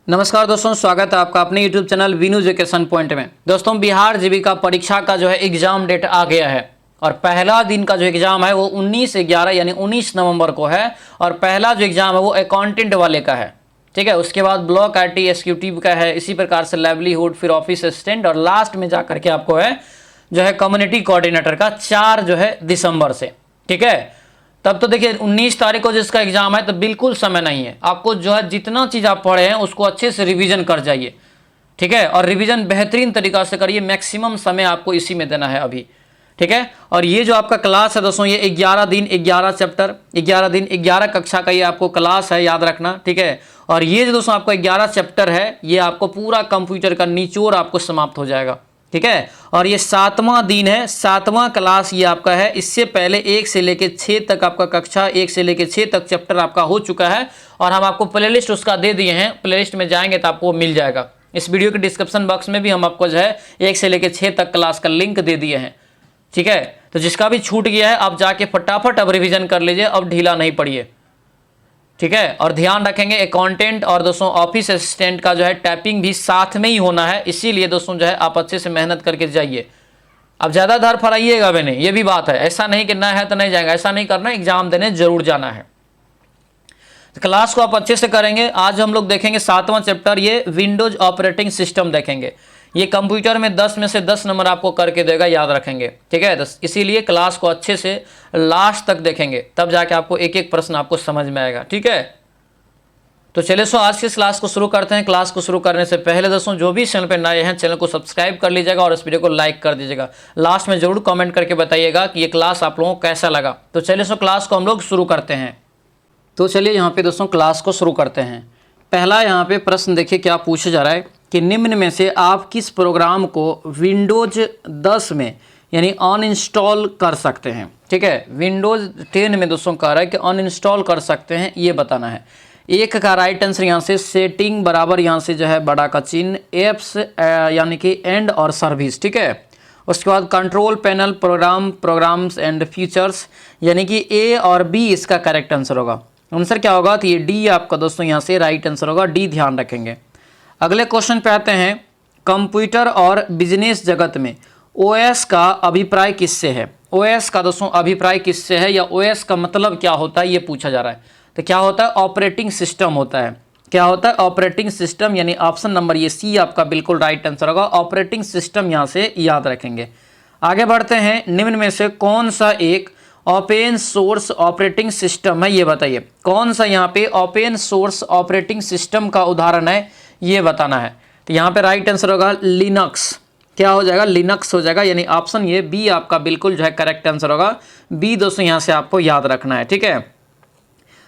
नमस्कार दोस्तों, स्वागत है आपका अपने YouTube channel Veenu education point में। दोस्तों, बिहार जीविका परीक्षा का जो है एग्जाम डेट आ गया है और पहला दिन का जो एग्जाम है वो 19/11 यानी 19 नवंबर को है और पहला जो एग्जाम है वो अकाउंटेंट वाले का है। ठीक है, उसके बाद ब्लॉक आईटी एग्जीक्यूटिव का है, इसी प्रकार से लाइवलीहुड, फिर ऑफिस असिस्टेंट और लास्ट में जाकर के आपको है जो है कम्युनिटी कोऑर्डिनेटर का 4 जो है दिसंबर से। ठीक है, तब तो देखिए 19 तारीख को जिसका एग्जाम है तो बिल्कुल समय नहीं है। आपको जो है जितना चीज़ आप पढ़े हैं उसको अच्छे से रिवीजन कर जाइए। ठीक है, और रिवीजन बेहतरीन तरीका से करिए, मैक्सिमम समय आपको इसी में देना है अभी। ठीक है, और ये जो आपका क्लास है दोस्तों, ये 11 दिन 11 चैप्टर, 11 दिन 11 कक्षा का ये आपको क्लास है, याद रखना। ठीक है, और ये जो दोस्तों आपका 11 चैप्टर है ये आपको पूरा कंप्यूटर का निचोड़ आपको समाप्त हो जाएगा। ठीक है, और ये 7वां दिन है, 7वां क्लास ये आपका है। इससे पहले 1 से लेकर 6 तक आपका कक्षा, 1 से लेकर 6 तक चैप्टर आपका हो चुका है और हम आपको प्लेलिस्ट उसका दे दिए हैं। प्लेलिस्ट में जाएंगे तो आपको मिल जाएगा। इस वीडियो के डिस्क्रिप्शन बॉक्स में भी हम आपको जो है 1 से लेकर 6 तक क्लास का लिंक दे दिए हैं। ठीक है, तो जिसका भी छूट गया है आप जाके फटाफट अब रिविजन कर लीजिए, अब ढीला नहीं पड़िए। ठीक है, और ध्यान रखेंगे अकाउंटेंट और दोस्तों ऑफिस असिस्टेंट का जो है टाइपिंग भी साथ में ही होना है, इसीलिए दोस्तों जो है आप अच्छे से मेहनत करके जाइए। अब ज़्यादा धर फराइएगा भी नहीं, ये भी बात है। ऐसा नहीं कि ना है तो नहीं जाएगा, ऐसा नहीं करना, एग्जाम देने जरूर जाना है। तो क्लास को आप अच्छे से करेंगे। आज हम लोग देखेंगे 7वां चैप्टर, ये विंडोज ऑपरेटिंग सिस्टम देखेंगे। ये कंप्यूटर में 10 में से 10 नंबर आपको करके देगा, याद रखेंगे। ठीक है, तो इसीलिए क्लास को अच्छे से लास्ट तक देखेंगे, तब जाके आपको एक एक प्रश्न आपको समझ में आएगा। ठीक है, तो चलिए आज की इस क्लास को शुरू करते हैं। क्लास को शुरू करने से पहले दोस्तों जो भी चैनल पर नए हैं चैनल को सब्सक्राइब कर लीजिएगा और इस वीडियो को लाइक कर दीजिएगा। लास्ट में जरूर कमेंट करके बताइएगा कि ये क्लास आप लोगों को कैसा लगा। तो चलिए क्लास को हम लोग शुरू करते हैं। तो चलिए यहाँ पे दोस्तों क्लास को शुरू करते हैं। पहला यहाँ पे प्रश्न देखिए क्या पूछा जा रहा है कि निम्न में से आप किस प्रोग्राम को विंडोज 10 में यानी अनइंस्टॉल कर सकते हैं। ठीक है, विंडोज 10 में दोस्तों कह रहा है कि अनइंस्टॉल कर सकते हैं, ये बताना है। एक का राइट आंसर यहाँ से सेटिंग बराबर यहाँ से जो है बड़ा का चिन्ह, एप्स यानी कि एंड और सर्विस। ठीक है, उसके बाद control panel, programs and features यानी कि ए और बी इसका करेक्ट आंसर होगा। आंसर क्या होगा, तो ये डी आपका दोस्तों यहाँ से राइट आंसर होगा, डी ध्यान रखेंगे। अगले क्वेश्चन पे आते हैं। कंप्यूटर और बिजनेस जगत में ओएस का अभिप्राय किससे है। ओएस का दोस्तों अभिप्राय किससे है या ओएस का मतलब क्या होता है ये पूछा जा रहा है। तो क्या होता है, ऑपरेटिंग सिस्टम होता है। क्या होता है, ऑपरेटिंग सिस्टम, यानी ऑप्शन नंबर ये सी आपका बिल्कुल राइट आंसर होगा। ऑपरेटिंग सिस्टम यहाँ से याद रखेंगे। आगे बढ़ते हैं। निम्न में से कौन सा एक ओपन सोर्स ऑपरेटिंग सिस्टम है, ये बताइए। कौन सा यहाँ पे ओपन सोर्स ऑपरेटिंग सिस्टम का उदाहरण है, ये बताना है। तो यहाँ पे राइट आंसर होगा लिनक्स। क्या हो जाएगा, लिनक्स हो जाएगा, यानी ऑप्शन ये बी आपका बिल्कुल जो है करेक्ट आंसर होगा। बी दोस्तों यहाँ से आपको याद रखना है। ठीक है,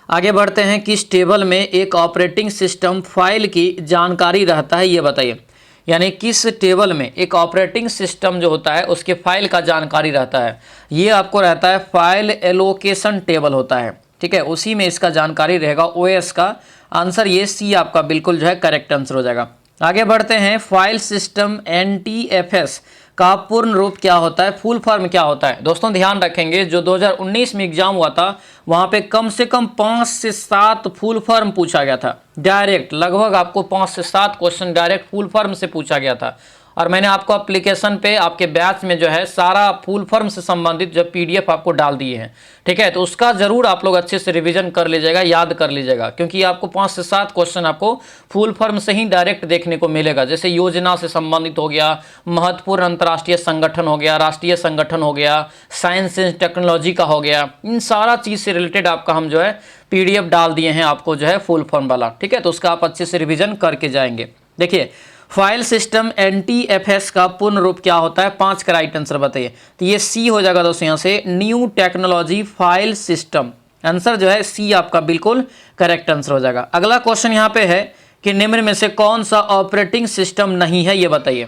आगे बढ़ते हैं। किस टेबल में एक ऑपरेटिंग सिस्टम फाइल की जानकारी रहता है, ये बताइए। यानी किस टेबल में एक ऑपरेटिंग सिस्टम जो होता है उसके फाइल का जानकारी रहता है, ये आपको रहता है फाइल एलोकेशन टेबल होता है। ठीक है, उसी में इसका जानकारी रहेगा ओएस का। आंसर ये सी आपका बिल्कुल जो है करेक्ट आंसर हो जाएगा। आगे बढ़ते हैं। फाइल सिस्टम एनटीएफएस का पूर्ण रूप क्या होता है, फुल फॉर्म क्या होता है। दोस्तों ध्यान रखेंगे, जो 2019 में एग्जाम हुआ था वहाँ पे कम से कम 5 से 7 फुल फॉर्म पूछा गया था डायरेक्ट। लगभग आपको 5 से 7 क्वेश्चन डायरेक्ट फुल फॉर्म से पूछा गया था और मैंने आपको एप्लीकेशन पे आपके बैच में जो है सारा फुल फॉर्म से संबंधित जो पीडीएफ आपको डाल दिए हैं। ठीक है, तो उसका जरूर आप लोग अच्छे से रिवीजन कर लीजिएगा, याद कर लीजिएगा, क्योंकि आपको 5 से 7 क्वेश्चन आपको फुल फॉर्म से ही डायरेक्ट देखने को मिलेगा। जैसे योजना से संबंधित हो गया, महत्वपूर्ण अंतर्राष्ट्रीय संगठन हो गया, राष्ट्रीय संगठन हो गया, साइंस एंड टेक्नोलॉजी का हो गया, इन सारा चीज़ से रिलेटेड आपका हम जो है पीडीएफ डाल दिए हैं आपको जो है फुल फॉर्म वाला। ठीक है, तो उसका आप अच्छे से रिविजन करके जाएंगे। देखिए, फाइल सिस्टम एनटीएफएस का पूर्ण रूप क्या होता है, 5 का राइट आंसर बताइए। तो ये सी हो जाएगा दोस्तों यहाँ से, new technology file system. Answer जो है सी आपका बिल्कुल करेक्ट आंसर हो जाएगा। अगला क्वेश्चन यहाँ पे है कि निम्न में से कौन सा ऑपरेटिंग सिस्टम नहीं है, ये बताइए।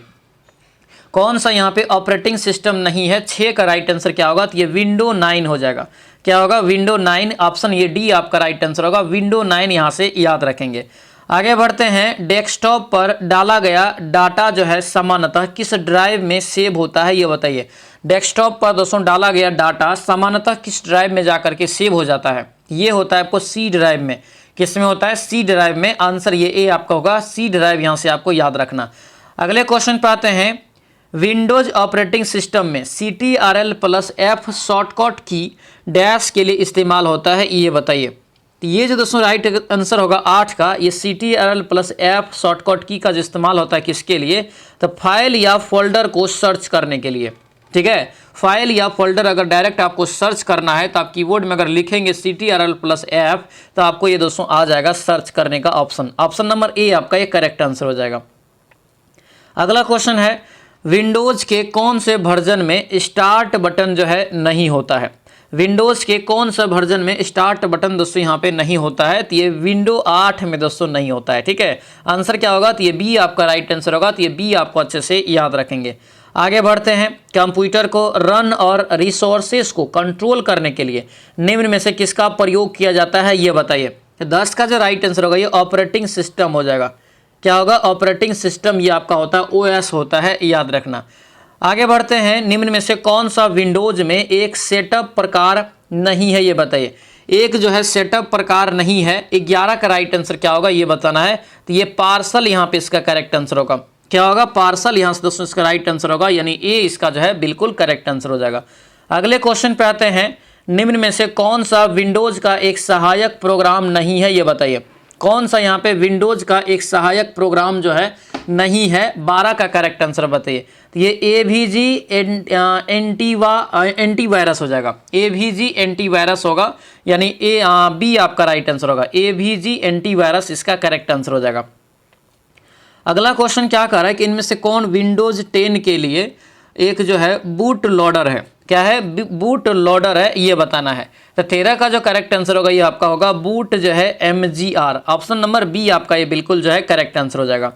कौन सा यहाँ पे ऑपरेटिंग सिस्टम नहीं है। 6 का राइट आंसर क्या होगा, तो ये विंडो 9 हो जाएगा। क्या होगा, विंडो 9। ऑप्शन ये डी आपका राइट आंसर होगा, विंडो 9 यहाँ से याद रखेंगे। आगे बढ़ते हैं। डेस्कटॉप पर डाला गया डाटा जो है सामान्यतः किस ड्राइव में सेव होता है, ये बताइए। डेस्कटॉप पर दोस्तों डाला गया डाटा सामान्यतः किस ड्राइव में जाकर के सेव हो जाता है, ये होता है आपको सी ड्राइव में। किस में होता है? सी ड्राइव में। आंसर ये ए आपका होगा, सी ड्राइव यहाँ से आपको याद रखना। अगले क्वेश्चन पे आते हैं। विंडोज ऑपरेटिंग सिस्टम में CTRL+F शॉर्टकट की डैश के लिए इस्तेमाल होता है, ये बताइए। तो ये जो दोस्तों राइट आंसर होगा 8 का, ये CTRL+F शॉर्टकट की का जो इस्तेमाल होता है किसके लिए? तो फाइल या फोल्डर को सर्च करने के लिए। ठीक है, फाइल या फोल्डर अगर डायरेक्ट आपको सर्च करना है तो आप कीबोर्ड में अगर लिखेंगे CTRL+F तो आपको ये दोस्तों आ जाएगा सर्च करने का ऑप्शन। ऑप्शन नंबर ए आपका ये करेक्ट आंसर हो जाएगा। अगला क्वेश्चन है, विंडोज के कौन से वर्जन में स्टार्ट बटन जो है नहीं होता है? विंडोज के कौन सा वर्जन में स्टार्ट बटन दोस्तों यहाँ पे नहीं होता है? तो ये विंडो 8 में दोस्तों नहीं होता है। ठीक है, आंसर क्या होगा? तो ये बी आपका राइट आंसर होगा। तो ये बी आपको अच्छे से याद रखेंगे। आगे बढ़ते हैं। कंप्यूटर को रन और रिसोर्सेस को कंट्रोल करने के लिए निम्न में से किसका प्रयोग किया जाता है, ये बताइए। 10 का जो राइट आंसर होगा ये ऑपरेटिंग सिस्टम हो जाएगा। क्या होगा? ऑपरेटिंग सिस्टम ये आपका होता है, OS होता है, याद रखना। आगे बढ़ते हैं। निम्न में से कौन सा विंडोज में एक सेटअप प्रकार नहीं है, ये बताइए। एक जो है सेटअप प्रकार नहीं है। 11 का राइट आंसर क्या होगा ये बताना है। तो ये पार्सल यहाँ पे इसका करेक्ट आंसर होगा। क्या होगा? पार्सल यहाँ से दोस्तों इसका राइट आंसर होगा, यानी ए इसका जो है बिल्कुल करेक्ट आंसर हो जाएगा। अगले क्वेश्चन पे आते हैं। निम्न में से कौन सा विंडोज का एक सहायक प्रोग्राम नहीं है, ये बताइए। कौन सा यहाँ पे विंडोज का एक सहायक प्रोग्राम जो है नहीं है? 12 का करेक्ट आंसर बताइए। तो ये AVG एंटीवायरस हो जाएगा। AVG एंटीवायरस होगा, यानी बी आपका राइट आंसर होगा। AVG एंटीवायरस इसका करेक्ट आंसर हो जाएगा। अगला क्वेश्चन क्या कर रहा है कि इनमें से कौन विंडोज 10 के लिए एक जो है बूट लोडर है? क्या है? बूट लोडर है, ये बताना है। तो 13 का जो करेक्ट आंसर होगा ये आपका होगा बूट जो है MGR। ऑप्शन नंबर बी आपका ये बिल्कुल जो है करेक्ट आंसर हो जाएगा।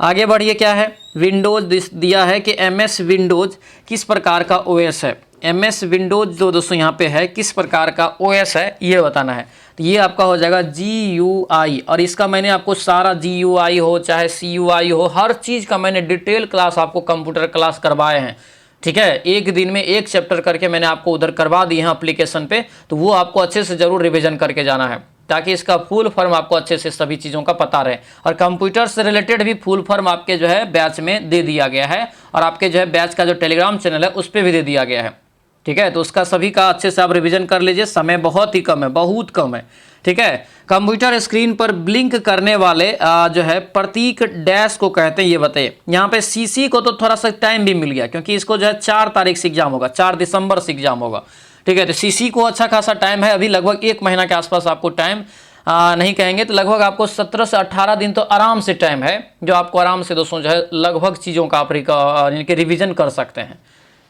आगे बढ़िए। क्या है? विंडोज दिया है कि MS विंडोज किस प्रकार का OS है? MS विंडोज जो दोस्तों यहाँ पे है किस प्रकार का OS है, ये बताना है। तो ये आपका हो जाएगा GUI। और इसका मैंने आपको सारा GUI हो चाहे CUI हो, हर चीज़ का मैंने डिटेल क्लास आपको कंप्यूटर क्लास करवाए हैं। ठीक है, एक दिन में एक चैप्टर करके मैंने आपको उधर करवा दिए हैं एप्लीकेशन पे, तो वो आपको अच्छे से जरूर रिवीजन करके जाना है ताकि इसका फुल फॉर्म आपको अच्छे से सभी चीज़ों का पता रहे। और कंप्यूटर से रिलेटेड भी फुल फॉर्म आपके जो है बैच में दे दिया गया है, और आपके जो है बैच का जो टेलीग्राम चैनल है उस पर भी दे दिया गया है। ठीक है, तो उसका सभी का अच्छे से आप रिवीजन कर लीजिए। समय बहुत ही कम है, बहुत कम है। ठीक है, कंप्यूटर स्क्रीन पर ब्लिंक करने वाले जो है प्रतीक डैश को कहते हैं, ये बताइए। यहाँ पे CC को तो थोड़ा सा टाइम भी मिल गया क्योंकि इसको जो है 4 तारीख से एग्जाम होगा, 4 दिसंबर से एग्जाम होगा। ठीक है, तो CC को अच्छा खासा टाइम है, अभी लगभग 1 महीना के आसपास आपको टाइम नहीं कहेंगे तो लगभग आपको 17 से 18 दिन तो आराम से टाइम है, जो आपको आराम से दोस्तों जो है लगभग चीज़ों का आप रिविजन कर सकते हैं।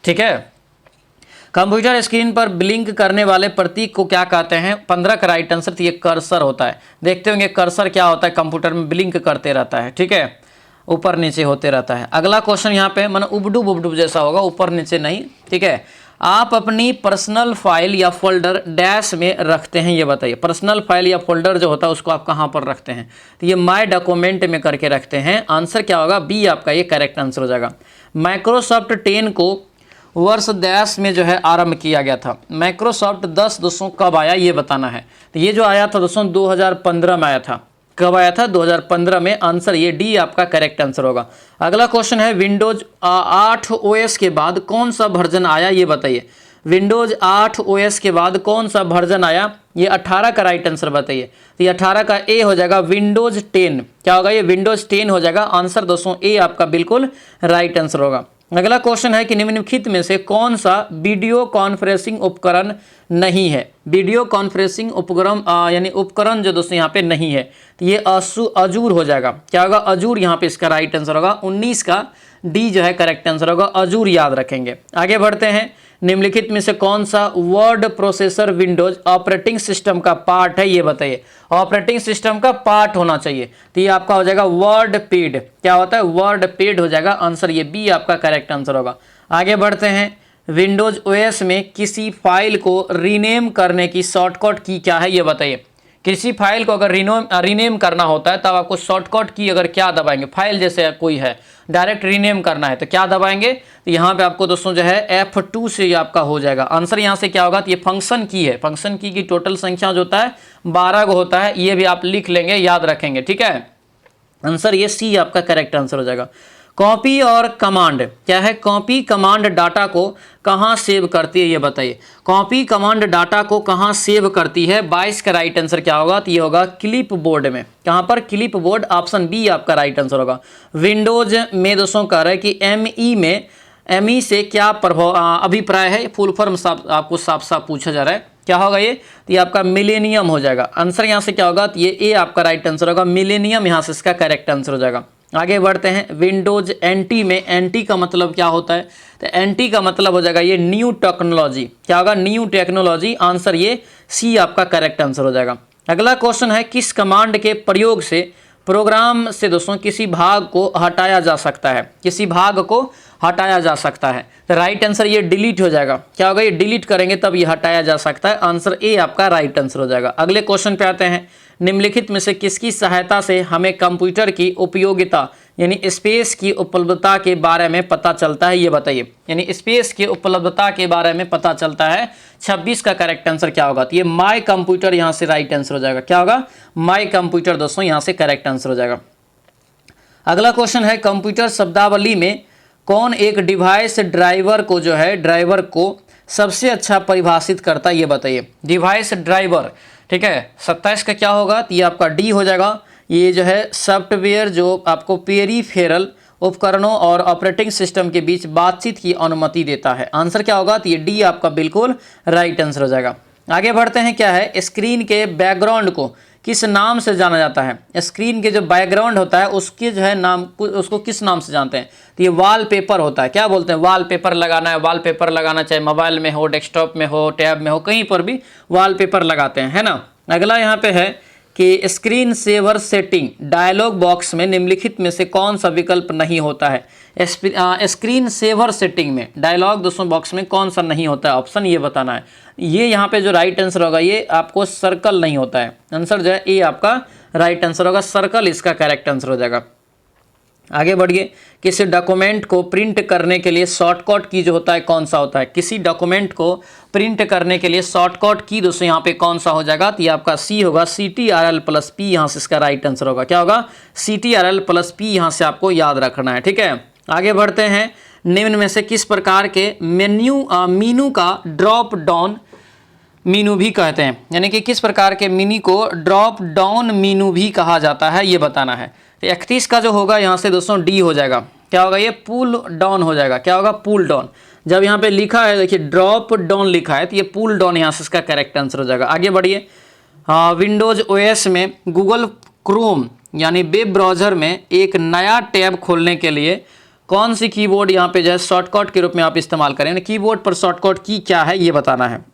ठीक है, कंप्यूटर स्क्रीन पर ब्लिंक करने वाले प्रतीक को क्या कहते हैं? 15 का राइट आंसर। तो ये कर्सर होता है। देखते होंगे कर्सर क्या होता है, कंप्यूटर में ब्लिंक करते रहता है। ठीक है, ऊपर नीचे होते रहता है। अगला क्वेश्चन यहाँ पे मानो उबडूब उबडूब जैसा होगा, ऊपर नीचे नहीं। ठीक है, आप अपनी पर्सनल फाइल या फोल्डर डैश में रखते हैं, ये बताइए। पर्सनल फाइल या फोल्डर जो होता है उसको आप कहाँ पर रखते हैं? तो ये माय डॉक्यूमेंट में करके रखते हैं। आंसर क्या होगा? बी आपका ये करेक्ट आंसर हो जाएगा। माइक्रोसॉफ्ट 10 को वर्ष 10 में जो है आरंभ किया गया था। माइक्रोसॉफ्ट 10 दोस्तों कब आया ये बताना है। तो ये जो आया था दोस्तों 2015 में आया था। कब आया था? 2015 में। आंसर ये डी आपका करेक्ट आंसर होगा। अगला क्वेश्चन है, विंडोज 8 OS के बाद कौन सा वर्जन आया, ये बताइए। विंडोज 8 OS के बाद कौन सा वर्जन आया? ये 18 का राइट आंसर बताइए। तो ये 18 का ए हो जाएगा विंडोज 10। क्या होगा? ये विंडोज 10 हो जाएगा। आंसर दोस्तों ए आपका बिल्कुल राइट आंसर होगा। अगला क्वेश्चन है कि निम्नलिखित में से कौन सा वीडियो कॉन्फ्रेंसिंग उपकरण नहीं है? वीडियो कॉन्फ्रेंसिंग उपकरण यानी उपकरण जो दोस्तों यहाँ पे नहीं है, तो ये अजूर हो जाएगा। क्या होगा? अजूर यहाँ पे इसका राइट आंसर होगा। 19 का डी जो है करेक्ट आंसर होगा। अजूर याद रखेंगे। आगे बढ़ते हैं। निम्नलिखित में से कौन सा word processor Windows operating system का पार्ट है, ये बताइए। ऑपरेटिंग सिस्टम का पार्ट होना चाहिए, तो ये आपका हो जाएगा वर्ड पैड। क्या होता है? वर्ड पैड हो जाएगा। आंसर ये बी आपका करेक्ट आंसर होगा। आगे बढ़ते हैं। विंडोज OS में किसी फाइल को रीनेम करने की शॉर्टकट की क्या है, ये बताइए। किसी फाइल को अगर रीनेम करना होता है तब आपको शॉर्टकट की अगर क्या दबाएंगे, फाइल जैसे कोई है डायरेक्ट रीनेम करना है तो क्या दबाएंगे, तो यहाँ पे आपको दोस्तों जो है F2 से ये आपका हो जाएगा। आंसर यहाँ से क्या होगा, तो ये फंक्शन की है, फंक्शन की टोटल संख्या जो होता है 12 को होता है, ये भी आप लिख लेंगे, याद रखेंगे, ठीक है। आंसर ये सी आपका करेक्ट आंसर हो जाएगा। कॉपी और कमांड क्या है, कॉपी कमांड डाटा को कहाँ सेव करती है ये बताइए। कॉपी कमांड डाटा को कहाँ सेव करती है, 22 का राइट आंसर क्या होगा, तो ये होगा क्लिप बोर्ड में। कहाँ पर, क्लिप बोर्ड, ऑप्शन बी आपका राइट आंसर होगा। विंडोज में दोस्तों कह रहा है कि एमई से क्या अभिप्राय है, फुल फॉर्म आपको साफ साफ पूछा जा रहा है, क्या होगा ये, तो ये आपका मिलेनियम हो जाएगा। आंसर यहाँ से क्या होगा, तो ये ए आपका राइट आंसर होगा, मिलेनियम यहाँ से इसका करेक्ट आंसर हो जाएगा। आगे बढ़ते हैं, विंडोज एनटी में एनटी का मतलब क्या होता है, तो एनटी का मतलब हो जाएगा ये न्यू टेक्नोलॉजी, क्या होगा, न्यू टेक्नोलॉजी। आंसर ये सी आपका करेक्ट आंसर हो जाएगा। अगला क्वेश्चन है, किस कमांड के प्रयोग से प्रोग्राम से दोस्तों किसी भाग को हटाया जा सकता है, किसी भाग को हटाया जा सकता है, तो राइट आंसर ये डिलीट हो जाएगा। क्या होगा, ये डिलीट करेंगे तब ये हटाया जा सकता है। आंसर ए आपका राइट आंसर हो जाएगा। अगले क्वेश्चन पे आते हैं, निम्नलिखित में से किसकी सहायता से हमें कंप्यूटर की उपयोगिता यानी स्पेस की उपलब्धता के बारे में पता चलता है, ये बताइए। यानी स्पेस की उपलब्धता के बारे में पता चलता है, 26 का करेक्ट आंसर क्या होगा, तो ये माई कंप्यूटर यहाँ से राइट आंसर हो जाएगा। क्या होगा, माई कंप्यूटर दोस्तों यहाँ से करेक्ट आंसर हो जाएगा। अगला क्वेश्चन है, कंप्यूटर शब्दावली में कौन एक डिवाइस ड्राइवर को जो है, ड्राइवर को सबसे अच्छा परिभाषित करता है, ये बताइए। डिवाइस ड्राइवर, ठीक है, 27 का क्या होगा, तो ये आपका डी हो जाएगा। ये जो है सॉफ्टवेयर जो आपको पेरीफेरल उपकरणों और ऑपरेटिंग सिस्टम के बीच बातचीत की अनुमति देता है। आंसर क्या होगा, तो ये डी आपका बिल्कुल राइट आंसर हो जाएगा। आगे बढ़ते हैं, क्या है, स्क्रीन के बैकग्राउंड को किस नाम से जाना जाता है। स्क्रीन के जो बैकग्राउंड होता है उसके जो है नाम, उसको किस नाम से जानते हैं, तो ये वॉलपेपर होता है। क्या बोलते हैं, वॉलपेपर लगाना है, वॉलपेपर लगाना, चाहे मोबाइल में हो, डेस्कटॉप में हो, टैब में हो, कहीं पर भी वॉलपेपर लगाते हैं, है ना। अगला यहाँ पे है कि screen saver setting dialog box में निम्नलिखित में से कौन सा विकल्प नहीं होता है। स्क्रीन सेवर सेटिंग में डायलॉग दोस्तों बॉक्स में कौन सा नहीं होता है, ऑप्शन ये बताना है। ये यहाँ पे जो राइट आंसर होगा ये आपको सर्कल नहीं होता है। आंसर जो है ए आपका राइट आंसर होगा, सर्कल इसका करेक्ट आंसर हो जाएगा। आगे बढ़िए, किसी डॉक्यूमेंट को प्रिंट करने के लिए शॉर्टकट की जो होता है कौन सा होता है। किसी डॉक्यूमेंट को प्रिंट करने के लिए शॉर्टकट की दोस्तों यहाँ पे कौन सा हो जाएगा, तो ये आपका सी होगा, CTRL+P यहाँ से इसका राइट आंसर होगा। क्या होगा, CTRL+P यहाँ से आपको याद रखना है, ठीक है। आगे बढ़ते हैं, निम्न में से किस प्रकार के मीनू का ड्रॉप डाउन मीनू भी कहते हैं, यानी कि किस प्रकार के मिनी को ड्रॉप डाउन मीनू भी कहा जाता है, ये बताना है। तो 31 का जो होगा यहाँ से दोस्तों डी हो जाएगा। क्या होगा, ये पुल डाउन हो जाएगा। क्या होगा, पुल डाउन। जब यहाँ पे लिखा है देखिए ड्रॉप डाउन लिखा है तो ये पुल डाउन यहाँ से इसका करेक्ट आंसर हो जाएगा। आगे बढ़िए, विंडोज OS में गूगल क्रोम यानी वेब ब्राउज़र में एक नया टैब खोलने के लिए कौन सी कीबोर्ड यहाँ पे जो है शॉर्टकट के रूप में आप इस्तेमाल करें, कीबोर्ड पर शॉर्टकट की क्या है ये बताना है।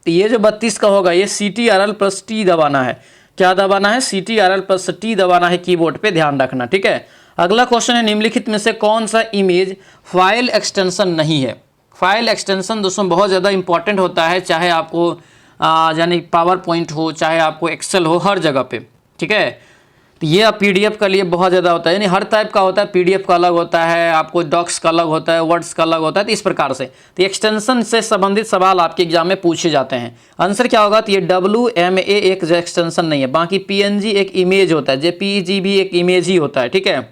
तो ये जो 32 का होगा ये CTRL+T दबाना है। क्या दबाना है, CTRL+T दबाना है कीबोर्ड पे, ध्यान रखना, ठीक है। अगला क्वेश्चन है, निम्नलिखित में से कौन सा इमेज फाइल एक्सटेंशन नहीं है। फाइल एक्सटेंशन दोस्तों बहुत ज़्यादा इंपॉर्टेंट होता है, चाहे आपको यानी पावर पॉइंट हो, चाहे आपको एक्सेल हो, हर जगह पे, ठीक है। तो ये आप PDF का लिए बहुत ज़्यादा होता है, यानी हर टाइप का होता है, PDF का अलग होता है, आपको डॉक्स का अलग होता है, वर्ड्स का अलग होता है, तो इस प्रकार से तो एक्सटेंशन से संबंधित सवाल आपके एग्जाम में पूछे जाते हैं। आंसर क्या होगा, तो ये WMA एक जो एक्सटेंशन नहीं है, बाकी PNG एक इमेज होता है, JPEG भी एक इमेज ही होता है, ठीक है।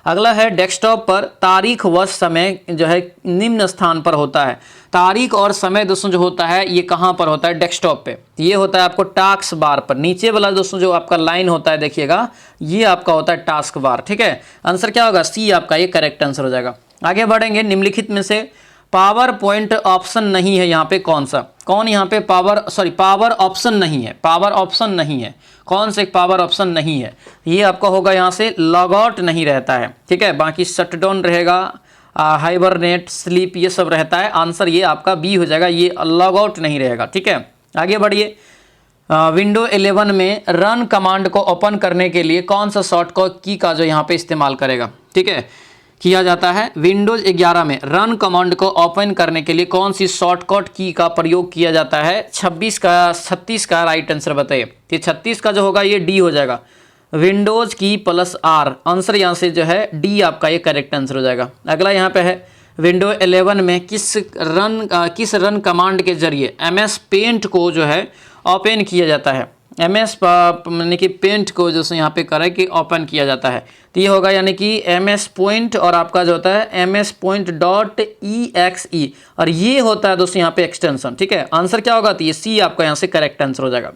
अगला है, डेस्कटॉप पर तारीख व समय जो है निम्न स्थान पर होता है। तारीख और समय दोस्तों जो होता है ये कहाँ पर होता है, डेस्कटॉप पे। ये होता है आपको टास्क बार पर, नीचे वाला दोस्तों जो आपका लाइन होता है देखिएगा ये आपका होता है टास्क बार, ठीक है। आंसर क्या होगा, सी आपका ये करेक्ट आंसर हो जाएगा। आगे बढ़ेंगे, निम्नलिखित में से पावर पॉइंट ऑप्शन नहीं है यहाँ पे कौन सा, कौन यहाँ पे पावर ऑप्शन नहीं है, पावर ऑप्शन नहीं है, कौन से पावर ऑप्शन नहीं है, ये आपका होगा यहाँ से लॉग आउट नहीं रहता है, ठीक है। बाकी शटडाउन रहेगा, हाइबरनेट, स्लीप, ये सब रहता है। आंसर ये आपका बी हो जाएगा, ये लॉग आउट नहीं रहेगा, ठीक है। आगे बढ़िए, विंडो 11 में रन कमांड को ओपन करने के लिए कौन सा शॉर्टकट की का जो यहाँ पे इस्तेमाल करेगा, ठीक है। किया जाता है? विंडोज 11 में रन कमांड को ओपन करने के लिए कौन सी शॉर्टकट की का प्रयोग किया जाता है? 36 का राइट आंसर बताइए। तो 36 का जो होगा ये डी हो जाएगा, विंडोज की प्लस आर। आंसर यहाँ से जो है डी आपका ये करेक्ट आंसर हो जाएगा। अगला यहाँ पे है विंडो 11 में किस रन कमांड के जरिए MS पेंट को जो है ओपन किया जाता है? MS यानी कि पेंट को जो यहाँ पे करें कि ओपन किया जाता है, तो ये होगा यानी कि MS पॉइंट और आपका जो होता है MS पॉइंट .exe, और ये होता है दोस्तों यहाँ पे एक्सटेंशन। ठीक है, आंसर क्या होगा? तो ये सी आपका यहाँ से करेक्ट आंसर हो जाएगा।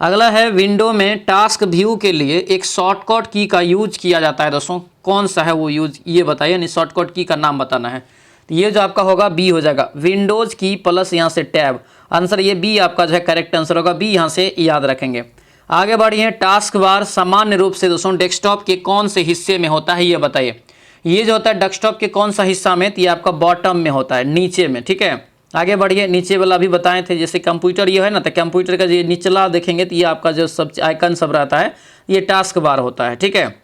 अगला है विंडो में टास्क व्यू के लिए एक शॉर्टकट की का यूज किया जाता है दोस्तों, कौन सा है वो यूज, ये बताइए, यानी शॉर्टकट की का नाम बताना है। तो ये जो आपका होगा बी हो जाएगा, विंडोज की प्लस यहाँ से टैब। आंसर ये बी आपका जो है करेक्ट आंसर होगा, बी यहाँ से याद रखेंगे। आगे बढ़िए, टास्क बार सामान्य रूप से दोस्तों डेस्कटॉप के कौन से हिस्से में होता है, ये बताइए। ये जो होता है डेस्कटॉप के कौन सा हिस्सा में? तो ये आपका बॉटम में होता है, नीचे में। ठीक है, आगे बढ़िए, नीचे वाला भी बताए थे, जैसे कंप्यूटर ये है ना, तो कंप्यूटर का ये निचला देखेंगे तो ये आपका जो सब आइकन सब रहता है ये टास्क बार होता है। ठीक है,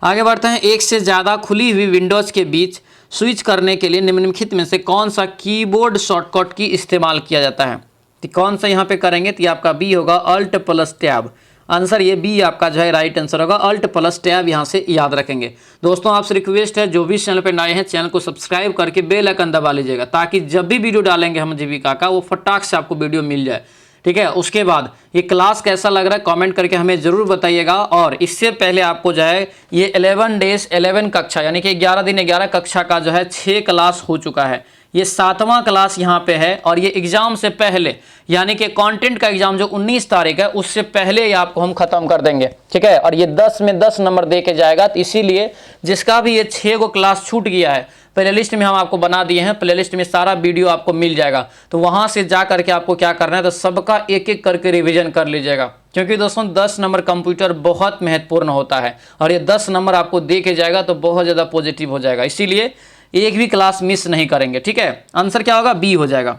आगे बढ़ते हैं। एक से ज़्यादा खुली हुई विंडोज़ के बीच स्विच करने के लिए निम्नलिखित में से कौन सा कीबोर्ड शॉर्टकट की इस्तेमाल किया जाता है? तो कौन सा यहाँ पे करेंगे? तो ये आपका बी होगा, अल्ट प्लस टैब। आंसर ये बी आपका जो है राइट आंसर होगा, अल्ट प्लस टैब यहाँ से याद रखेंगे। दोस्तों आपसे रिक्वेस्ट है, जो भी चैनल पे नए हैं चैनल को सब्सक्राइब करके बेल आइकन दबा लीजिएगा, ताकि जब भी वीडियो डालेंगे हम जीविका का वो फटाक से आपको वीडियो मिल जाए। ठीक है, उसके बाद ये क्लास कैसा लग रहा है कमेंट करके हमें ज़रूर बताइएगा। और इससे पहले आपको जो है ये 11 डेज 11 कक्षा यानी कि 11 दिन 11 कक्षा का जो है 6 क्लास हो चुका है, ये 7वां क्लास यहाँ पे है। और ये एग्ज़ाम से पहले यानी कि कंटेंट का एग्ज़ाम जो 19 तारीख है उससे पहले ही आपको हम ख़त्म कर देंगे। ठीक है, और ये 10 में 10 नंबर दे के जाएगा, तो इसीलिए जिसका भी ये 6 को क्लास छूट गया है, प्लेलिस्ट में हम आपको बना दिए हैं, प्लेलिस्ट में सारा वीडियो आपको मिल जाएगा, तो वहाँ से जा करके आपको क्या करना है, तो सबका एक एक करके रिवीजन कर लीजिएगा। क्योंकि दोस्तों 10 नंबर कंप्यूटर बहुत महत्वपूर्ण होता है, और ये 10 नंबर आपको दे के जाएगा तो बहुत ज़्यादा पॉजिटिव हो जाएगा, इसीलिए एक भी क्लास मिस नहीं करेंगे। ठीक है, आंसर क्या होगा? बी हो जाएगा।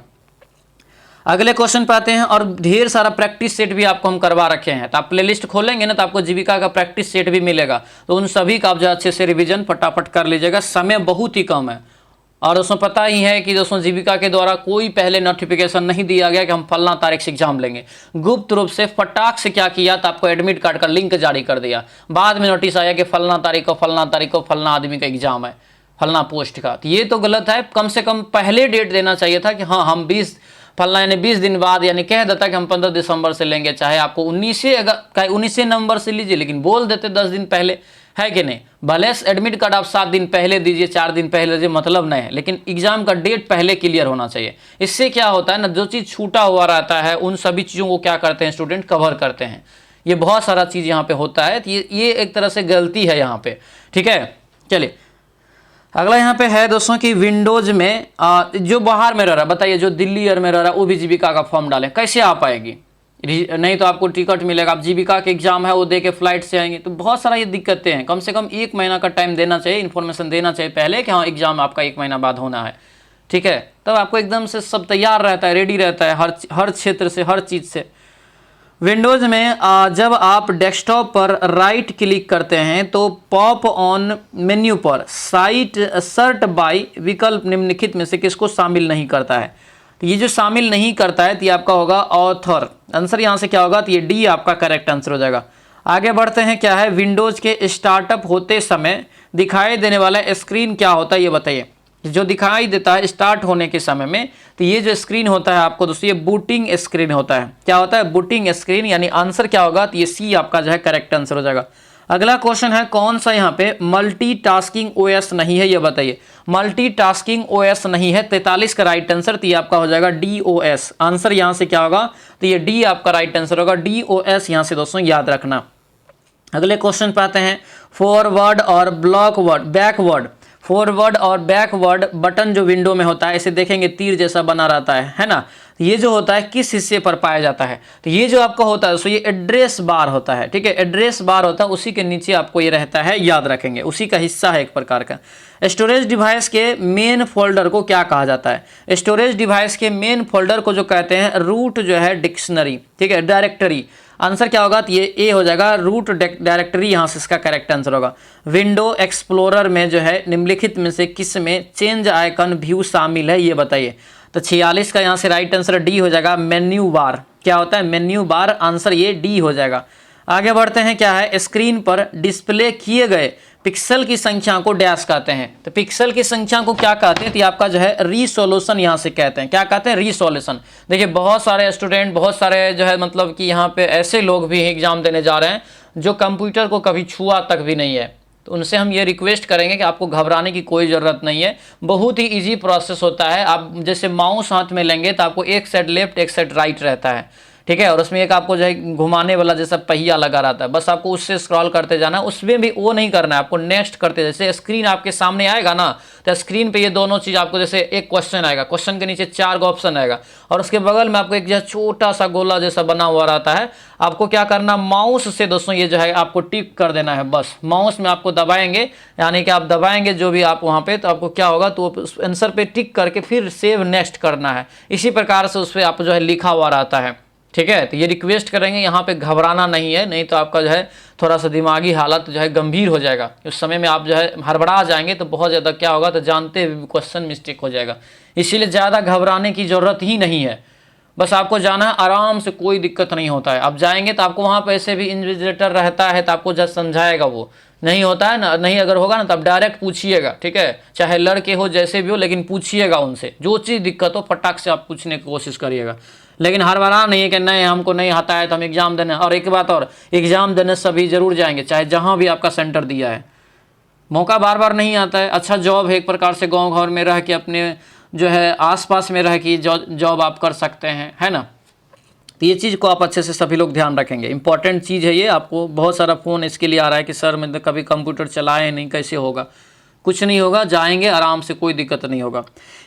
अगले क्वेश्चन पे आते हैं, और ढेर सारा प्रैक्टिस सेट भी आपको हम करवा रखे हैं, तो आप प्लेलिस्ट खोलेंगे ना तो आपको जीविका का प्रैक्टिस सेट भी मिलेगा, तो उन सभी का आप जो अच्छे से रिवीजन फटाफट कर लीजिएगा, समय बहुत ही कम है। और दोस्तों पता ही है कि दोस्तों जीविका के द्वारा कोई पहले नोटिफिकेशन नहीं दिया गया कि हम फलना तारीख से एग्जाम लेंगे। गुप्त रूप से फटाक से क्या किया, तो आपको एडमिट कार्ड का लिंक जारी कर दिया, बाद में नोटिस आया कि फलना तारीख को फलना आदमी का एग्जाम है, फलना पोस्ट का। तो ये तो गलत है, कम से कम पहले डेट देना चाहिए था कि हाँ हम 20 फलना यानी 20 दिन बाद, यानी कह देता कि हम 15 दिसंबर से लेंगे, चाहे आपको 19 नवंबर से लीजिए, लेकिन बोल देते 10 दिन पहले, है कि नहीं। भले एडमिट कार्ड आप 7 दिन पहले दीजिए, 4 दिन पहले दीजिए, मतलब नहीं है, लेकिन एग्जाम का डेट पहले क्लियर होना चाहिए। इससे क्या होता है ना, जो चीज़ छूटा हुआ रहता है उन सभी चीज़ों को क्या करते हैं स्टूडेंट, कवर करते हैं। ये बहुत सारा चीज़ यहाँ पे होता है, तो ये एक तरह से गलती है यहाँ पे। ठीक है, चलिए अगला यहाँ पे है दोस्तों कि विंडोज में जो बाहर में रह रहा है, बताइए जो दिल्ली ईयर में रह रहा है वो भी जीविका का फॉर्म डालें, कैसे आ पाएगी? नहीं तो आपको टिकट मिलेगा, आप जीविका के एग्जाम है वो दे के फ्लाइट से आएंगे, तो बहुत सारा ये दिक्कतें हैं। कम से कम 1 महीना का टाइम देना चाहिए, इन्फॉर्मेशन देना चाहिए पहले कि हाँ एग्जाम आपका 1 महीना बाद होना है। ठीक है, तब आपको एकदम से सब तैयार रहता है, रेडी रहता है हर क्षेत्र से, हर चीज़ से। विंडोज़ में जब आप डेस्कटॉप पर राइट क्लिक करते हैं तो पॉप ऑन मेन्यू पर सर्ट बाय विकल्प निम्नलिखित में से किसको शामिल नहीं करता है? तो ये जो शामिल नहीं करता है तो ये आपका होगा ऑथर। आंसर यहाँ से क्या होगा, तो ये डी आपका करेक्ट आंसर हो जाएगा। आगे बढ़ते हैं, क्या है विंडोज़ के स्टार्टअप होते समय दिखाई देने वाला स्क्रीन क्या होता है, ये बताइए। जो दिखाई देता है स्टार्ट होने के समय में, तो ये जो स्क्रीन होता है आपको दोस्तों, ये बूटिंग स्क्रीन होता है। क्या होता है? बूटिंग स्क्रीन, यानी आंसर क्या होगा, तो ये सी आपका जो है करेक्ट आंसर हो जाएगा। अगला क्वेश्चन है, कौन सा यहाँ पे मल्टीटास्किंग ओएस नहीं है, ये बताइए। मल्टीटास्किंग ओएस नहीं है, 43 का राइट आंसर, तो ये आपका हो जाएगा डीओएस। आंसर यहाँ से क्या होगा, तो ये डी आपका राइट आंसर होगा, डीओएस यहाँ से दोस्तों याद रखना। अगले क्वेश्चन पे आते हैं, फॉरवर्ड और फॉरवर्ड और बैकवर्ड बटन जो विंडो में होता है, इसे देखेंगे तीर जैसा बना रहता है ना, ये जो होता है किस हिस्से पर पाया जाता है? तो ये जो आपका होता है दोस्तों, ये एड्रेस बार होता है। ठीक है, एड्रेस बार होता है, उसी के नीचे आपको ये रहता है, याद रखेंगे, उसी का हिस्सा है एक प्रकार का। स्टोरेज डिवाइस के मेन फोल्डर को क्या कहा जाता है? स्टोरेज डिवाइस के मेन फोल्डर को जो कहते हैं रूट जो है डिक्शनरी, ठीक है, डायरेक्टरी। आंसर क्या होगा, तो ये ए हो जाएगा, रूट डायरेक्टरी यहाँ से इसका करेक्ट आंसर होगा। विंडो एक्सप्लोरर में जो है निम्नलिखित में से किस में चेंज आइकन व्यू शामिल है, ये बताइए। तो 46 का यहाँ से राइट आंसर डी हो जाएगा, मेन्यू बार। क्या होता है, मेन्यू बार, आंसर ये डी हो जाएगा। आगे बढ़ते हैं, क्या है, स्क्रीन पर डिस्प्ले किए गए पिक्सल की संख्या को डैश कहते हैं। तो पिक्सल की संख्या को क्या कहते हैं, तो आपका जो है रिसोल्यूशन यहाँ से कहते हैं। क्या कहते हैं, रिसोल्यूशन। देखिए बहुत सारे स्टूडेंट, बहुत सारे जो है मतलब कि यहाँ पे ऐसे लोग भी एग्जाम देने जा रहे हैं जो कंप्यूटर को कभी छुआ तक भी नहीं है। तो उनसे हम ये रिक्वेस्ट करेंगे कि आपको घबराने की कोई ज़रूरत नहीं है, बहुत ही इजी प्रोसेस होता है। आप जैसे माउस हाथ में लेंगे तो आपको एक साइड लेफ्ट एक साइड राइट रहता है, ठीक है, और उसमें एक आपको जो है घुमाने वाला जैसा पहिया लगा रहता है, बस आपको उससे स्क्रॉल करते जाना है। उसमें भी वो नहीं करना है, आपको नेक्स्ट करते, जैसे स्क्रीन आपके सामने आएगा ना, तो स्क्रीन पे ये दोनों चीज़ आपको, जैसे एक क्वेश्चन आएगा, क्वेश्चन के नीचे 4 ऑप्शन आएगा और उसके बगल में आपको एक जैसा छोटा सा गोला जैसा बना हुआ रहता है। आपको क्या करना, माउस से दोस्तों ये जो है आपको टिक कर देना है, बस माउस में आपको दबाएंगे, यानी कि आप दबाएंगे जो भी आप वहाँ पे, तो आपको क्या होगा, तो आंसर पे टिक करके फिर सेव नेक्स्ट करना है। इसी प्रकार से उस पर आप जो है लिखा हुआ रहता है, ठीक है। तो ये रिक्वेस्ट करेंगे, यहाँ पे घबराना नहीं है, नहीं तो आपका जो है थोड़ा सा दिमागी हालत जो है गंभीर हो जाएगा। उस समय में आप जो है हड़बड़ा जाएंगे तो बहुत ज़्यादा क्या होगा, तो जानते हुए क्वेश्चन मिस्टेक हो जाएगा। इसीलिए ज़्यादा घबराने की ज़रूरत ही नहीं है, बस आपको जाना है आराम से, कोई दिक्कत नहीं होता है। आप जाएंगे तो आपको वहाँ पे ऐसे भी इन्विजिलेटर रहता है, तो आपको जब समझाएगा, वो नहीं होता है ना, नहीं अगर होगा ना तो आप डायरेक्ट पूछिएगा, ठीक है, चाहे लड़के हो जैसे भी हो, लेकिन पूछिएगा उनसे, जो चीज़ दिक्कत हो फटाक से आप पूछने की कोशिश करिएगा। लेकिन हर बार नहीं है कि नहीं हमको नहीं आता है तो हम एग्जाम देने, और एक बात और, एग्जाम देने सभी जरूर जाएंगे, चाहे जहाँ भी आपका सेंटर दिया है। मौका बार बार नहीं आता है। अच्छा जॉब है एक प्रकार से, गाँव घर में रह के अपने जो है आसपास में रह के जॉब आप कर सकते हैं, है ना। तो ये चीज़ को आप अच्छे से सभी लोग ध्यान रखेंगे, इंपॉर्टेंट चीज़ है ये। आपको बहुत सारा फ़ोन इसके लिए आ रहा है कि सर मैं तो कभी कंप्यूटर चलाए नहीं, कैसे होगा, कुछ नहीं होगा, जाएंगे आराम से, कोई दिक्कत नहीं होगा।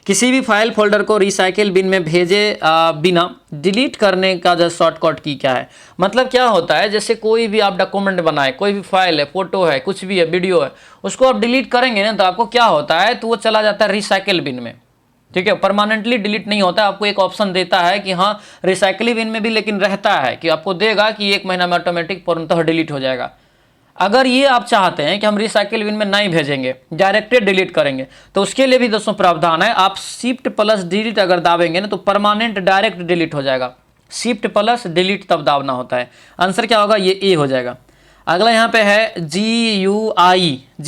किसी भी फाइल फोल्डर को रिसाइकिल बिन में भेजे बिना डिलीट करने का जो शॉर्टकट की क्या है, मतलब क्या होता है, जैसे कोई भी आप डॉक्यूमेंट बनाए, कोई भी फाइल है, फोटो है, कुछ भी है, वीडियो है, उसको आप डिलीट करेंगे ना तो आपको क्या होता है, तो वो चला जाता है रिसाइकिल बिन में, ठीक है, परमानेंटली डिलीट नहीं होता। आपको एक ऑप्शन देता है कि हाँ रिसाइकिल बिन में भी, लेकिन रहता है कि आपको देगा कि 1 महीना में ऑटोमेटिक पूर्णतः डिलीट हो जाएगा। अगर ये आप चाहते हैं कि हम रिसाइकिल बिन में नहीं भेजेंगे, डायरेक्टेड डिलीट करेंगे, तो उसके लिए भी दोस्तों प्रावधान है। आप शिफ्ट प्लस डिलीट अगर दाबेंगे ना तो परमानेंट डायरेक्ट डिलीट हो जाएगा। शिफ्ट प्लस डिलीट तब दाबना होता है। आंसर क्या होगा, ये ए हो जाएगा। अगला यहाँ पे है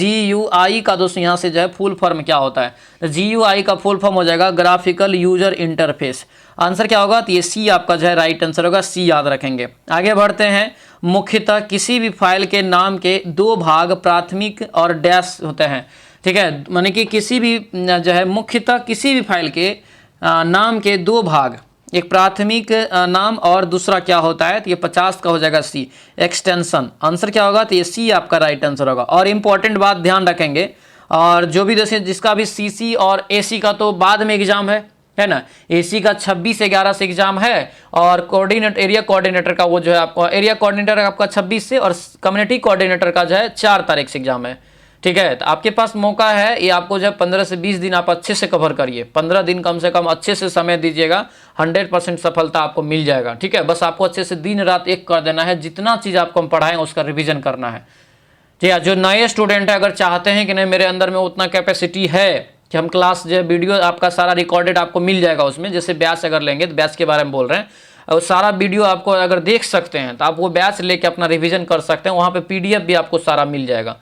GUI का दोस्तों यहाँ से जो है फुल फॉर्म क्या होता है, तो GUI का फुल फॉर्म हो जाएगा ग्राफिकल यूजर इंटरफेस। आंसर क्या होगा, तो ये सी आपका जो है राइट आंसर होगा, सी याद रखेंगे। आगे बढ़ते हैं, मुख्यतः किसी भी फाइल के नाम के 2 भाग प्राथमिक और डैश होते हैं, ठीक है, माने कि किसी भी जो है मुख्यतः किसी भी फाइल के नाम के 2 भाग, एक प्राथमिक नाम और दूसरा क्या होता है, तो ये 50 का हो जाएगा सी, एक्सटेंशन। आंसर क्या होगा, तो ये सी आपका राइट आंसर होगा। और इम्पॉर्टेंट बात ध्यान रखेंगे, और जो भी जैसे जिसका भी सीसी और एसी का तो बाद में एग्जाम है ना, एसी का 26/11 से एग्जाम है, और एरिया कोऑर्डिनेटर का वो जो है आपका एरिया कोऑर्डिनेटर आपका 26 से, और कम्युनिटी कोऑर्डिनेटर का जो है 4 तारीख से एग्जाम है, ठीक है। तो आपके पास मौका है, ये आपको जो है 15 से 20 दिन आप अच्छे से कवर करिए, 15 दिन कम से कम अच्छे से समय दीजिएगा, 100% सफलता आपको मिल जाएगा, ठीक है। बस आपको अच्छे से दिन रात एक कर देना है, जितना चीज़ आपको हम पढ़ाएं उसका रिवीजन करना है, ठीक है। जो नए स्टूडेंट है, अगर चाहते हैं कि नहीं मेरे अंदर में उतना कैपेसिटी है कि हम क्लास जो है वीडियो आपका सारा रिकॉर्डेड आपको मिल जाएगा, उसमें जैसे बैच अगर लेंगे तो बैच के बारे में बोल रहे हैं, और सारा वीडियो आपको अगर देख सकते हैं तो आप वो बैच लेके अपना रिवीजन कर सकते हैं। वहाँ पे PDF भी आपको सारा मिल जाएगा,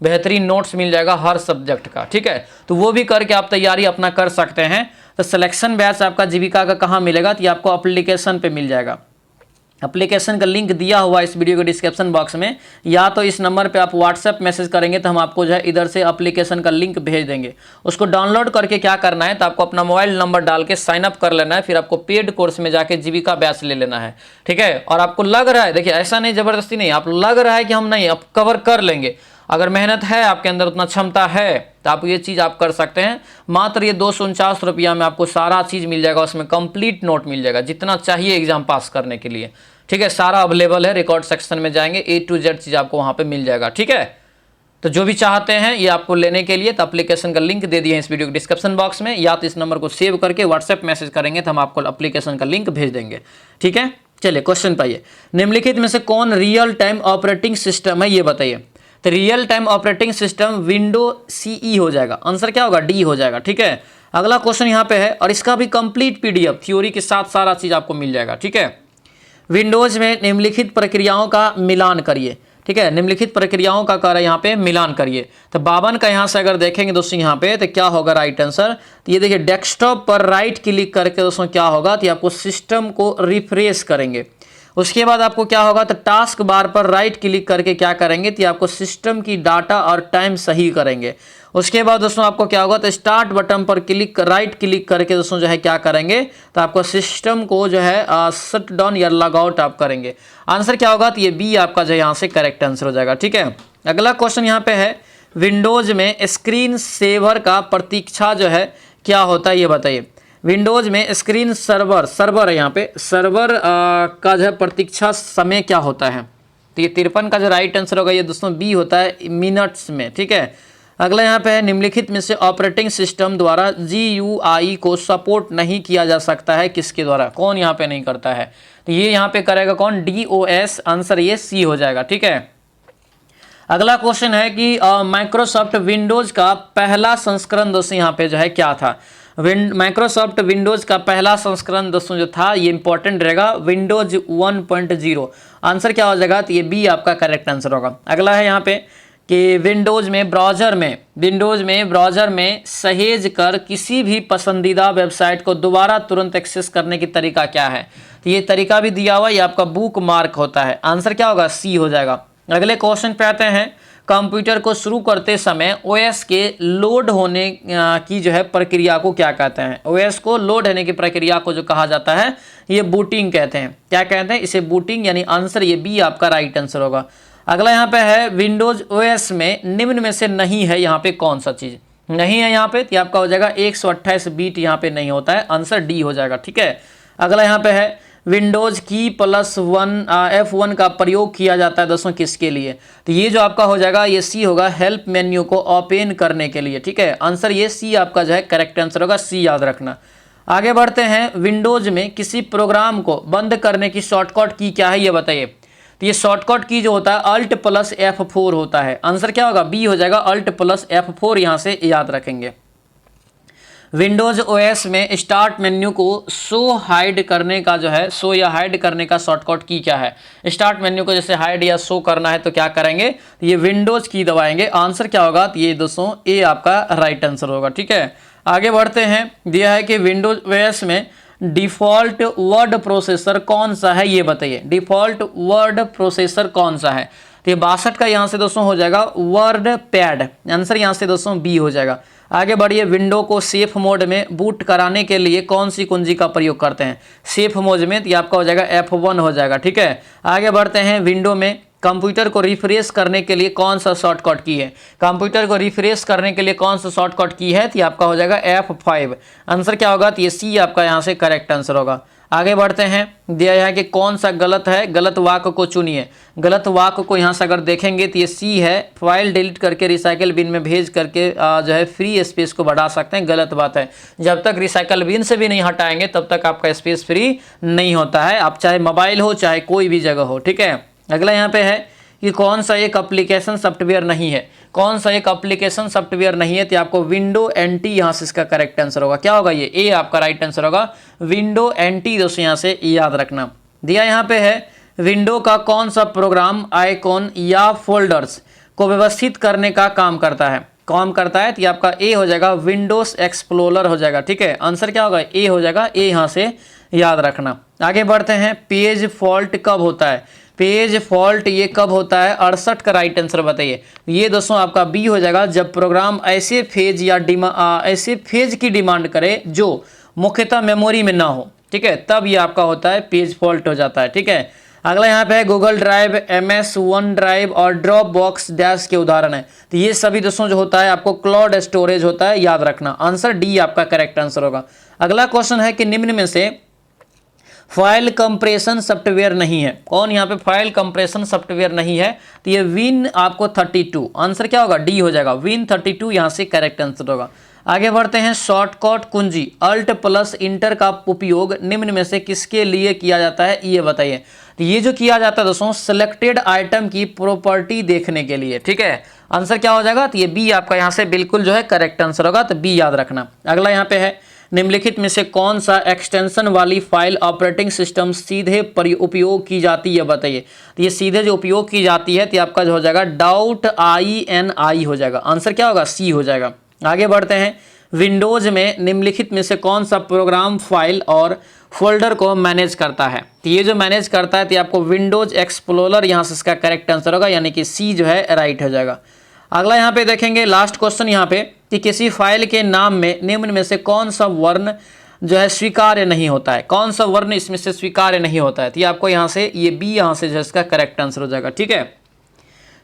बेहतरीन नोट्स मिल जाएगा हर सब्जेक्ट का, ठीक है। तो वो भी करके आप तैयारी अपना कर सकते हैं। तो सिलेक्शन बैच आपका जीविका का कहाँ मिलेगा, तो ये आपको एप्लीकेशन पे मिल जाएगा। एप्लीकेशन का लिंक दिया हुआ इस वीडियो के डिस्क्रिप्शन बॉक्स में, या तो इस नंबर पे आप व्हाट्सएप मैसेज करेंगे तो हम आपको जो है इधर से एप्लीकेशन का लिंक भेज देंगे। उसको डाउनलोड करके क्या करना है, तो आपको अपना मोबाइल नंबर डाल के साइन अप कर लेना है, फिर आपको पेड कोर्स में जाके जीविका बैच ले लेना है, ठीक है। और आपको लग रहा है, देखिए ऐसा नहीं जबरदस्ती नहीं, आप लग रहा है कि हम नहीं अब कवर कर लेंगे, अगर मेहनत है आपके अंदर, उतना क्षमता है, तो आप ये चीज़ आप कर सकते हैं। मात्र ये 249 रुपया में आपको सारा चीज़ मिल जाएगा, उसमें कंप्लीट नोट मिल जाएगा जितना चाहिए एग्जाम पास करने के लिए, ठीक है। सारा अवेलेबल है, रिकॉर्ड सेक्शन में जाएंगे A to Z चीज़ आपको वहाँ पे मिल जाएगा, ठीक है। तो जो भी चाहते हैं ये आपको लेने के लिए, तो एप्लीकेशन का लिंक दे दिए हैं इस वीडियो के डिस्क्रिप्शन बॉक्स में, या तो इस नंबर को सेव करके व्हाट्सएप मैसेज करेंगे तो हम आपको एप्लीकेशन का लिंक भेज देंगे, ठीक है। चलिए क्वेश्चन पाइए, निम्नलिखित में से कौन रियल टाइम ऑपरेटिंग सिस्टम है ये बताइए। तो real time operating system window CE हो जाएगा, आंसर क्या होगा, डी हो जाएगा। ठीक है, अगला क्वेश्चन यहाँ पे है और इसका भी कंप्लीट पीडीएफ थ्योरी के साथ सारा चीज आपको मिल जाएगा। ठीक है, विंडोज में निम्नलिखित प्रक्रियाओं का मिलान करिए। ठीक है, निम्नलिखित प्रक्रियाओं का कार्य यहाँ पे मिलान करिए। तो 52 का यहाँ से अगर देखेंगे दोस्तों यहाँ पे तो क्या होगा राइट आंसर, तो ये देखिए डेस्कटॉप पर राइट क्लिक करके दोस्तों क्या होगा, तो आपको सिस्टम को रिफ्रेश करेंगे। उसके बाद आपको क्या होगा, तो टास्क बार पर राइट क्लिक करके क्या करेंगे, तो आपको सिस्टम की डाटा और टाइम सही करेंगे। उसके बाद दोस्तों आपको क्या होगा, तो स्टार्ट बटन पर राइट क्लिक करके दोस्तों जो है क्या करेंगे, तो आपको सिस्टम को जो है शट डाउन या लॉग आउट आप करेंगे। आंसर क्या होगा, तो ये बी आपका जो है यहाँ से करेक्ट आंसर हो जाएगा। ठीक है, अगला क्वेश्चन यहाँ पे है, विंडोज में स्क्रीन सेवर का प्रतीक्षा जो है क्या होता है ये बताइए। विंडोज में स्क्रीन सर्वर है, यहाँ पे सर्वर का जो है प्रतीक्षा समय क्या होता है, तो ये 53 का जो राइट आंसर होगा ये दोस्तों बी होता है मिनट्स में। ठीक है, अगला यहाँ पे है, निम्नलिखित में से ऑपरेटिंग सिस्टम द्वारा GUI को सपोर्ट नहीं किया जा सकता है, किसके द्वारा, कौन यहाँ पे नहीं करता है, तो ये यहाँ पे करेगा कौन, DOS, आंसर ये सी हो जाएगा। ठीक है, अगला क्वेश्चन है कि माइक्रोसॉफ्ट विंडोज का पहला संस्करण दोस्तों यहाँ पे जो है क्या था। माइक्रोसॉफ्ट विंडोज का पहला संस्करण दोस्तों जो था ये इंपॉर्टेंट रहेगा, विंडोज 1.0, आंसर क्या हो जाएगा, तो ये बी आपका करेक्ट आंसर होगा। अगला है यहाँ पे कि विंडोज में ब्राउज़र में सहेज कर किसी भी पसंदीदा वेबसाइट को दोबारा तुरंत एक्सेस करने की तरीका क्या है, तो ये तरीका भी दिया हुआ, ये आपका बुक मार्क होता है, आंसर क्या होगा, सी हो जाएगा। अगले क्वेश्चन पे आते हैं, कंप्यूटर को शुरू करते समय ओएस के लोड होने की जो है प्रक्रिया को क्या कहते हैं। ओएस को लोड होने की प्रक्रिया को जो कहा जाता है ये बूटिंग कहते हैं। क्या कहते हैं इसे, बूटिंग, यानी आंसर ये बी आपका राइट आंसर होगा। अगला यहाँ पे है, विंडोज ओएस में निम्न में से नहीं है, यहाँ पे कौन सा चीज नहीं है, यहाँ पे तो आपका हो जाएगा 128 बीट यहाँ पे नहीं होता है, आंसर डी हो जाएगा। ठीक है, अगला यहाँ पे है, विंडोज की +1 F1 का प्रयोग किया जाता है दोस्तों किसके लिए, तो ये जो आपका हो जाएगा ये सी होगा, हेल्प मेन्यू को ओपन करने के लिए। ठीक है, आंसर ये सी आपका जो है करेक्ट आंसर होगा, सी याद रखना। आगे बढ़ते हैं, विंडोज में किसी प्रोग्राम को बंद करने की शॉर्टकट की क्या है ये बताइए। तो ये शॉर्टकट की जो होता है Alt+F4 होता है, आंसर क्या होगा, बी हो जाएगा, Alt+F4 यहाँ से याद रखेंगे। विंडोज ओएस में स्टार्ट मेन्यू को शो हाइड करने का जो है, शो या हाइड करने का शॉर्टकट की क्या है। स्टार्ट मेन्यू को जैसे हाइड या शो करना है तो क्या करेंगे, तो ये विंडोज की दबाएंगे, आंसर क्या होगा, तो ये दोस्तों ए आपका राइट आंसर होगा। ठीक है, आगे बढ़ते हैं, दिया है कि विंडोज ओएस में डिफॉल्ट वर्ड प्रोसेसर कौन सा है ये बताइए। डिफॉल्ट वर्ड प्रोसेसर कौन सा है, तो ये 62 का यहाँ से दोस्तों हो जाएगा वर्ड पैड, आंसर यहाँ से दोस्तों बी हो जाएगा। आगे बढ़िए, विंडो को सेफ मोड में बूट कराने के लिए कौन सी कुंजी का प्रयोग करते हैं सेफ मोड में, तो ये आपका हो जाएगा F1 हो जाएगा। ठीक है, आगे बढ़ते हैं, विंडो में कंप्यूटर को रिफ्रेश करने के लिए कौन सा शॉर्टकट की है। कंप्यूटर को रिफ्रेश करने के लिए कौन सा शॉर्टकट की है, तो आपका हो जाएगा F5, आंसर क्या होगा, तो ये सी आपका यहाँ से करेक्ट आंसर होगा। आगे बढ़ते हैं, दिया है कि कौन सा गलत है, गलत वाक्य को चुनिए। गलत वाक्य को यहाँ से अगर देखेंगे तो ये सी है, फाइल डिलीट करके रिसाइकल बिन में भेज करके जो है फ्री स्पेस को बढ़ा सकते हैं, गलत बात है। जब तक रिसाइकल बिन से भी नहीं हटाएंगे तब तक आपका स्पेस फ्री नहीं होता है, आप चाहे मोबाइल हो चाहे कोई भी जगह हो। ठीक है, अगला यहाँ पे है कि कौन सा एक एप्लीकेशन सॉफ्टवेयर नहीं है, कौन सा एक एप्लीकेशन सॉफ्टवेयर नहीं है, तो आपको विंडो एनटी यहाँ से इसका करेक्ट आंसर होगा। क्या होगा, ये ए आपका राइट आंसर होगा, विंडो एनटी दोस्तों यहाँ से याद रखना। दिया यहाँ पे है, विंडो का कौन सा प्रोग्राम आइकॉन या फोल्डर्स को व्यवस्थित करने का काम करता है, है तो आपका ए हो जाएगा, विंडोज एक्सप्लोरर हो जाएगा। ठीक है, आंसर क्या होगा, ए हो जाएगा, ए यहाँ से याद रखना। आगे बढ़ते हैं, पेज फॉल्ट कब होता है, पेज फॉल्ट ये कब होता है, 68 का राइट आंसर बताइए। ये दोस्तों आपका बी हो जाएगा, जब प्रोग्राम ऐसे फेज या ऐसे फेज की डिमांड करे जो मुख्यतः मेमोरी में ना हो। ठीक है, तब ये आपका होता है पेज फॉल्ट हो जाता है। ठीक है, अगला यहाँ पे है, Google drive, MS one drive और ड्रॉप बॉक्स डैश के उदाहरण है, तो ये सभी दोस्तों जो होता है आपको क्लाउड स्टोरेज होता है, याद रखना। आंसर डी आपका करेक्ट आंसर होगा। अगला क्वेश्चन है कि निम्न में से फाइल कंप्रेशन सॉफ्टवेयर नहीं है, कौन यहाँ पे फाइल कंप्रेशन सॉफ्टवेयर नहीं है, तो ये विन आपको 32, आंसर क्या होगा, डी हो जाएगा, विन 32 यहाँ से करेक्ट आंसर होगा। आगे बढ़ते हैं, शॉर्टकट कुंजी अल्ट प्लस इंटर का उपयोग निम्न में से किसके लिए किया जाता है, ये बताइए। तो ये जो किया जाता है दोस्तों सिलेक्टेड आइटम की प्रॉपर्टी देखने के लिए, ठीक है। आंसर क्या हो जाएगा, तो ये बी आपका यहाँ से बिल्कुल जो है करेक्ट आंसर होगा, तो बी याद रखना। अगला यहाँ पे है, निम्नलिखित में से कौन सा एक्सटेंशन वाली फाइल ऑपरेटिंग सिस्टम सीधे उपयोग की जाती है, बताइए। तो ये सीधे जो उपयोग की जाती है तो आपका जो हो जाएगा .ini हो जाएगा। आंसर क्या होगा, सी हो जाएगा। आगे बढ़ते हैं, विंडोज में निम्नलिखित में से कौन सा प्रोग्राम फाइल और फोल्डर को मैनेज करता है। तो ये जो मैनेज करता है तो आपको विंडोज एक्सप्लोरर यहाँ से इसका करेक्ट आंसर होगा, यानी कि सी जो है राइट हो जाएगा। अगला यहाँ पे देखेंगे, लास्ट क्वेश्चन यहाँ पे, कि किसी फाइल के नाम में निम्न में से कौन सा वर्ण जो है स्वीकार्य नहीं होता है, कौन सा वर्ण इसमें से स्वीकार्य नहीं होता है। तो ये आपको यहाँ से ये बी यहाँ से जो इसका करेक्ट आंसर हो जाएगा, ठीक है।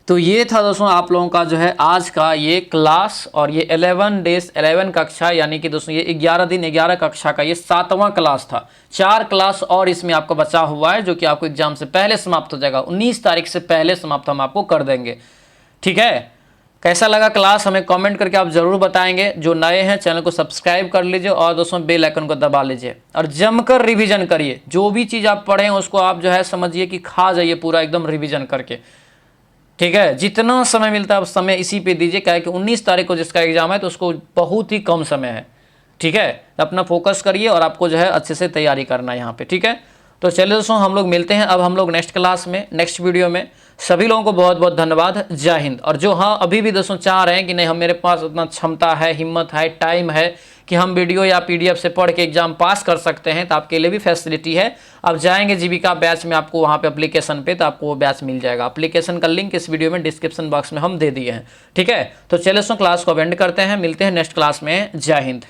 तो ये था दोस्तों आप लोगों का जो है आज का ये क्लास, और ये 11 डेज 11 कक्षा, यानी कि दोस्तों ये 11 दिन 11 कक्षा का ये 7वां क्लास था। 4 क्लास और इसमें आपको बचा हुआ है, जो कि आपको एग्जाम से पहले समाप्त हो जाएगा। 19 तारीख से पहले समाप्त हम आपको कर देंगे, ठीक है। कैसा लगा क्लास हमें कमेंट करके आप जरूर बताएंगे। जो नए हैं चैनल को सब्सक्राइब कर लीजिए और दोस्तों बेल आइकन को दबा लीजिए, और जमकर रिवीजन करिए। जो भी चीज़ आप पढ़ें उसको आप जो है समझिए कि खा जाइए पूरा एकदम रिवीजन करके, ठीक है। जितना समय मिलता है उस समय इसी पे दीजिए, क्या है कि 19 तारीख को जिसका एग्जाम है तो उसको बहुत ही कम समय है, ठीक है। अपना फोकस करिए और आपको जो है अच्छे से तैयारी करना है यहाँ पे, ठीक है। तो चलिए दोस्तों हम लोग मिलते हैं अब हम लोग नेक्स्ट क्लास में, नेक्स्ट वीडियो में। सभी लोगों को बहुत बहुत धन्यवाद, जय हिंद। और जो हाँ अभी भी दोस्तों चाह रहे हैं कि नहीं हम मेरे पास उतना क्षमता है, हिम्मत है, टाइम है कि हम वीडियो या पीडीएफ से पढ़ के एग्जाम पास कर सकते हैं, तो आपके लिए भी फैसिलिटी है। आप जाएंगे जीविका बैच में, आपको वहाँ पे एप्लीकेशन पे, तो आपको वो बैच मिल जाएगा। एप्लीकेशन का लिंक इस वीडियो में डिस्क्रिप्शन बॉक्स में हम दे दिए हैं, ठीक है। तो चलिए दोस्तों क्लास को अटेंड करते हैं, मिलते हैं नेक्स्ट क्लास में, जय हिंद।